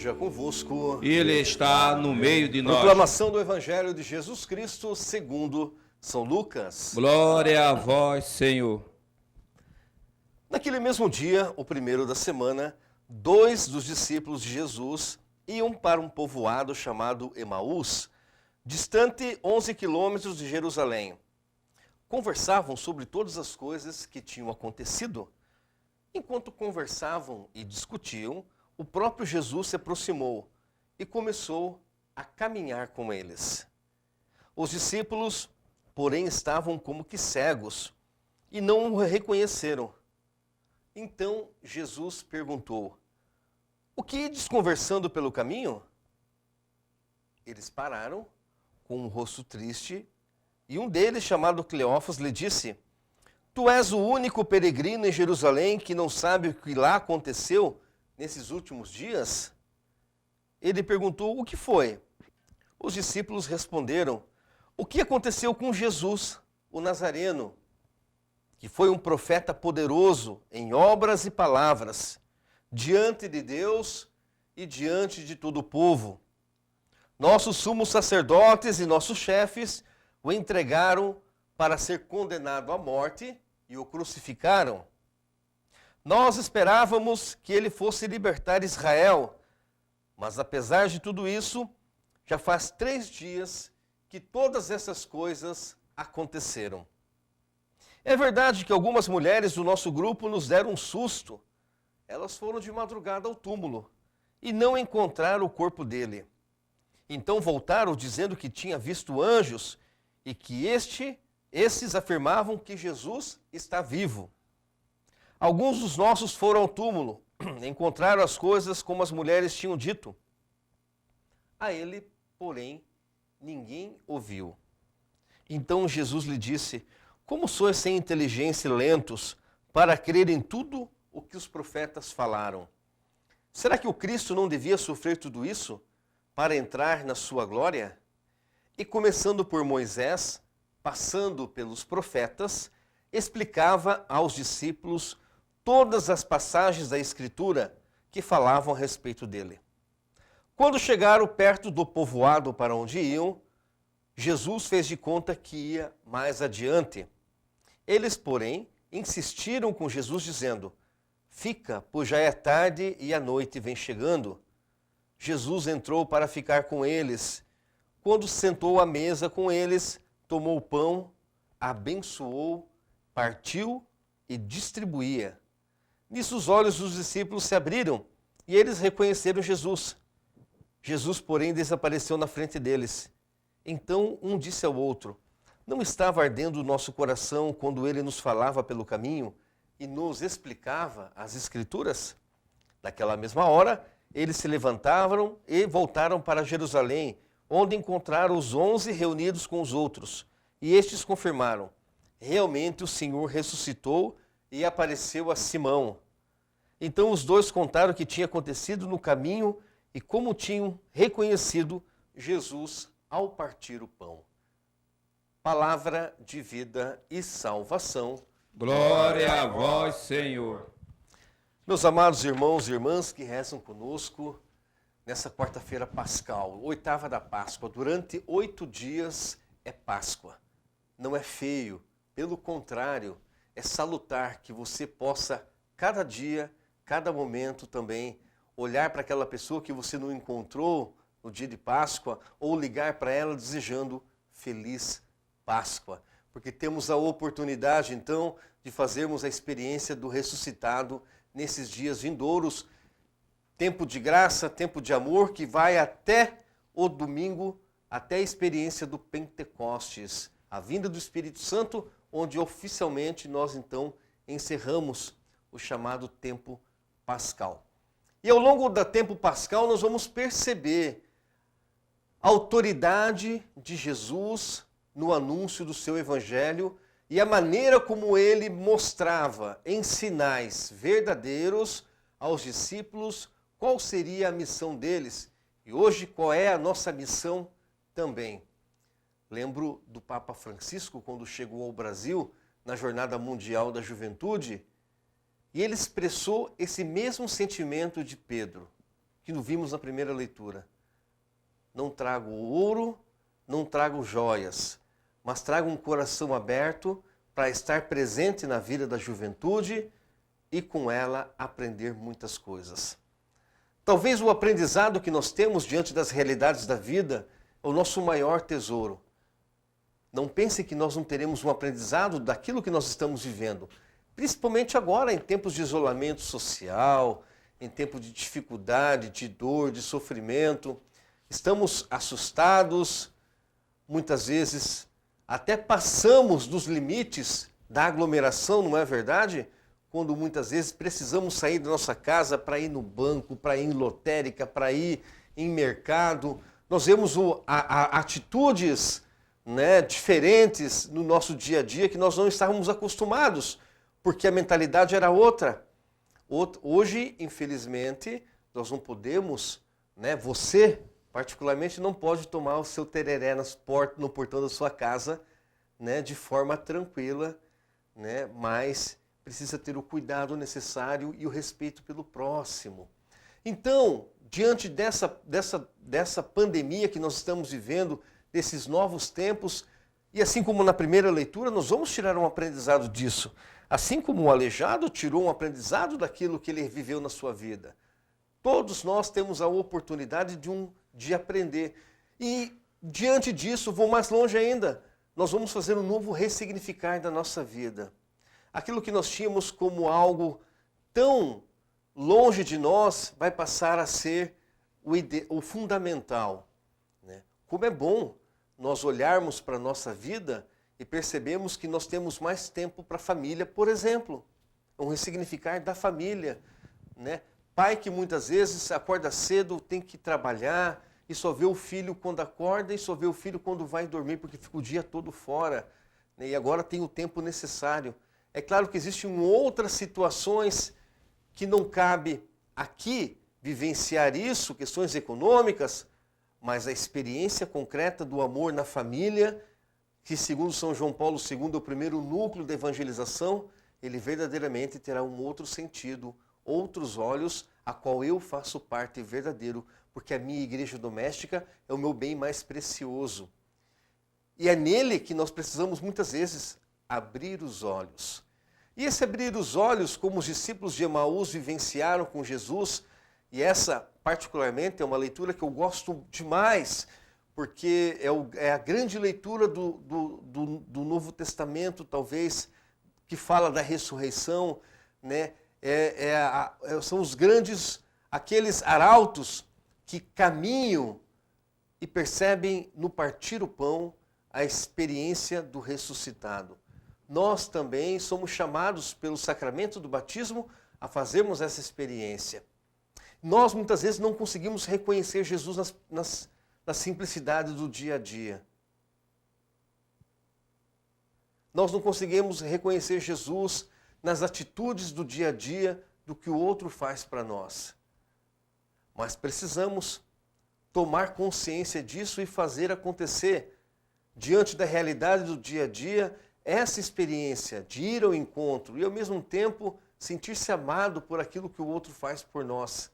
esteja convosco. Ele está no meio de nós. Proclamação do Evangelho de Jesus Cristo segundo São Lucas. Glória a vós, Senhor. Naquele mesmo dia, o primeiro da semana, 2 dos discípulos de Jesus iam para um povoado chamado Emaús, distante 11 quilômetros de Jerusalém. Conversavam sobre todas as coisas que tinham acontecido. Enquanto conversavam e discutiam, o próprio Jesus se aproximou e começou a caminhar com eles. Os discípulos, porém, estavam como que cegos e não o reconheceram. Então Jesus perguntou: "O que ides conversando pelo caminho?" Eles pararam, com o rosto triste, e um deles, chamado Cleófas, lhe disse: "Tu és o único peregrino em Jerusalém que não sabe o que lá aconteceu nesses últimos dias?" Ele perguntou: "O que foi?" Os discípulos responderam: "O que aconteceu com Jesus, o Nazareno, que foi um profeta poderoso em obras e palavras, diante de Deus e diante de todo o povo. Nossos sumos sacerdotes e nossos chefes o entregaram para ser condenado à morte e o crucificaram. Nós esperávamos que ele fosse libertar Israel, mas apesar de tudo isso, já faz 3 dias que todas essas coisas aconteceram. É verdade que algumas mulheres do nosso grupo nos deram um susto. Elas foram de madrugada ao túmulo e não encontraram o corpo dele. Então voltaram dizendo que tinha visto anjos e que esses afirmavam que Jesus está vivo. Alguns dos nossos foram ao túmulo, encontraram as coisas como as mulheres tinham dito. A ele, porém, ninguém ouviu. Então Jesus lhe disse: "Como sois sem inteligência e lentos para crer em tudo o que os profetas falaram? Será que o Cristo não devia sofrer tudo isso para entrar na sua glória?" E começando por Moisés, passando pelos profetas, explicava aos discípulos todas as passagens da Escritura que falavam a respeito dele. Quando chegaram perto do povoado para onde iam, Jesus fez de conta que ia mais adiante. Eles, porém, insistiram com Jesus, dizendo: "Fica, pois já é tarde e a noite vem chegando." Jesus entrou para ficar com eles. Quando se sentou à mesa com eles, tomou o pão, abençoou, partiu e distribuía. Nisso os olhos dos discípulos se abriram e eles reconheceram Jesus. Jesus, porém, desapareceu na frente deles. Então um disse ao outro: "Não estava ardendo o nosso coração quando ele nos falava pelo caminho e nos explicava as Escrituras?" Naquela mesma hora, eles se levantaram e voltaram para Jerusalém, onde encontraram os 11 reunidos com os outros. E estes confirmaram: "Realmente o Senhor ressuscitou e apareceu a Simão." Então os dois contaram o que tinha acontecido no caminho e como tinham reconhecido Jesus ao partir o pão. Palavra de vida e salvação. Glória a vós, Senhor. Meus amados irmãos e irmãs que rezam conosco nessa quarta-feira pascal, 8ª da Páscoa. Durante 8 dias é Páscoa. Não é feio, pelo contrário, é salutar que você possa, cada dia, cada momento também, olhar para aquela pessoa que você não encontrou no dia de Páscoa ou ligar para ela desejando Feliz Páscoa. Porque temos a oportunidade, então, de fazermos a experiência do ressuscitado nesses dias vindouros, tempo de graça, tempo de amor, que vai até o domingo, até a experiência do Pentecostes, a vinda do Espírito Santo, onde oficialmente nós então encerramos o chamado tempo pascal. E ao longo do tempo pascal nós vamos perceber a autoridade de Jesus no anúncio do seu evangelho e a maneira como ele mostrava em sinais verdadeiros aos discípulos qual seria a missão deles e hoje qual é a nossa missão também. Lembro do Papa Francisco quando chegou ao Brasil na Jornada Mundial da Juventude e ele expressou esse mesmo sentimento de Pedro. que vimos na primeira leitura. Não trago ouro, não trago joias, mas trago um coração aberto para estar presente na vida da juventude e com ela aprender muitas coisas. Talvez o aprendizado que nós temos diante das realidades da vida é o nosso maior tesouro. Não pense que nós não teremos um aprendizado daquilo que nós estamos vivendo, principalmente agora em tempos de isolamento social, em tempos de dificuldade, de dor, de sofrimento. Estamos assustados, muitas vezes até passamos dos limites da aglomeração, não é verdade? Quando muitas vezes precisamos sair da nossa casa para ir no banco, para ir em lotérica, para ir em mercado. Nós vemos atitudes, né, diferentes no nosso dia a dia que nós não estávamos acostumados, porque a mentalidade era outra. Hoje, infelizmente, nós não podemos, né, você particularmente não pode tomar o seu tereré no portão da sua casa, né, de forma tranquila, né, mas precisa ter o cuidado necessário e o respeito pelo próximo. Então, diante dessa pandemia que nós estamos vivendo, desses novos tempos, e assim como na primeira leitura, nós vamos tirar um aprendizado disso. Assim como o aleijado tirou um aprendizado daquilo que ele viveu na sua vida. Todos nós temos a oportunidade de aprender. E diante disso, vou mais longe ainda, nós vamos fazer um novo ressignificar da nossa vida. Aquilo que nós tínhamos como algo tão longe de nós vai passar a ser o fundamental. Né? Como é bom nós olharmos para a nossa vida e percebemos que nós temos mais tempo para a família, por exemplo. Um ressignificar da família. Né? Pai que muitas vezes acorda cedo, tem que trabalhar e só vê o filho quando acorda e só vê o filho quando vai dormir, porque fica o dia todo fora. Né? E agora tem o tempo necessário. É claro que existem outras situações que não cabe aqui vivenciar isso, questões econômicas, mas a experiência concreta do amor na família, que segundo São João Paulo II é o primeiro núcleo da evangelização, ele verdadeiramente terá um outro sentido, outros olhos, a qual eu faço parte verdadeiro, porque a minha igreja doméstica é o meu bem mais precioso. E é nele que nós precisamos muitas vezes abrir os olhos. E esse abrir os olhos, como os discípulos de Emaús vivenciaram com Jesus, e essa particularmente é uma leitura que eu gosto demais, porque é a grande leitura do Novo Testamento, talvez, que fala da ressurreição, né? São os grandes, aqueles arautos que caminham e percebem no partir o pão a experiência do ressuscitado. Nós também somos chamados pelo sacramento do batismo a fazermos essa experiência. Nós muitas vezes não conseguimos reconhecer Jesus na simplicidade do dia a dia. Nós não conseguimos reconhecer Jesus nas atitudes do dia a dia do que o outro faz para nós. Mas precisamos tomar consciência disso e fazer acontecer, diante da realidade do dia a dia, essa experiência de ir ao encontro e, ao mesmo tempo, sentir-se amado por aquilo que o outro faz por nós.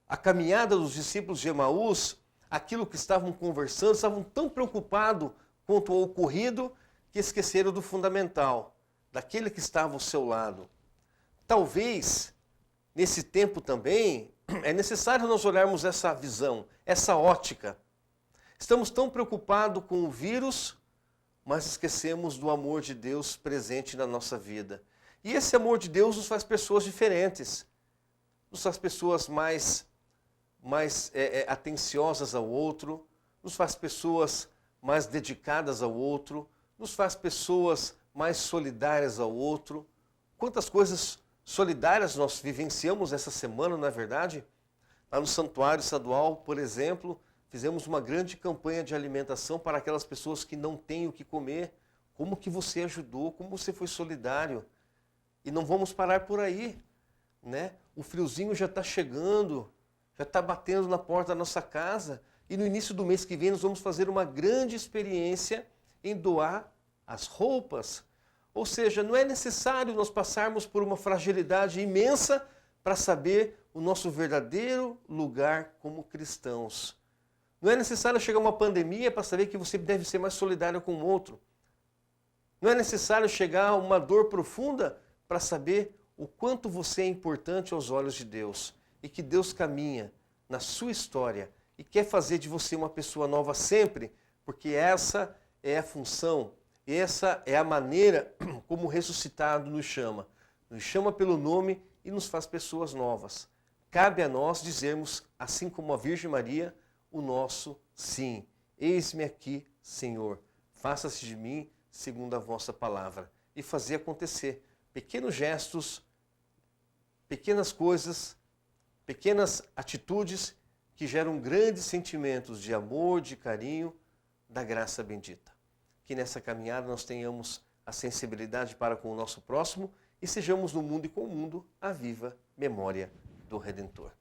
A caminhada dos discípulos de Emaús, aquilo que estavam conversando, estavam tão preocupados quanto ao ocorrido que esqueceram do fundamental, daquele que estava ao seu lado. Talvez, nesse tempo também, é necessário nós olharmos essa visão, essa ótica. Estamos tão preocupados com o vírus, mas esquecemos do amor de Deus presente na nossa vida. E esse amor de Deus nos faz pessoas diferentes, nos faz pessoas mais atenciosas ao outro, nos faz pessoas mais dedicadas ao outro, nos faz pessoas mais solidárias ao outro. Quantas coisas solidárias nós vivenciamos essa semana, não é verdade? Lá no Santuário Estadual, por exemplo, fizemos uma grande campanha de alimentação para aquelas pessoas que não têm o que comer. Como que você ajudou, como você foi solidário. E não vamos parar por aí, né? O friozinho já está chegando, já está batendo na porta da nossa casa. E no início do mês que vem nós vamos fazer uma grande experiência em doar as roupas. Ou seja, não é necessário nós passarmos por uma fragilidade imensa para saber o nosso verdadeiro lugar como cristãos. Não é necessário chegar uma pandemia para saber que você deve ser mais solidário com o outro. Não é necessário chegar a uma dor profunda para saber o quanto você é importante aos olhos de Deus e que Deus caminha na sua história e quer fazer de você uma pessoa nova sempre, porque essa é a função, essa é a maneira como o ressuscitado nos chama pelo nome e nos faz pessoas novas. Cabe a nós dizermos, assim como a Virgem Maria, o nosso sim. Eis-me aqui, Senhor, faça-se de mim segundo a vossa palavra. E fazer acontecer pequenos gestos, pequenas coisas, pequenas atitudes que geram grandes sentimentos de amor, de carinho, da graça bendita. Que nessa caminhada nós tenhamos a sensibilidade para com o nosso próximo e sejamos no mundo e com o mundo a viva memória do Redentor.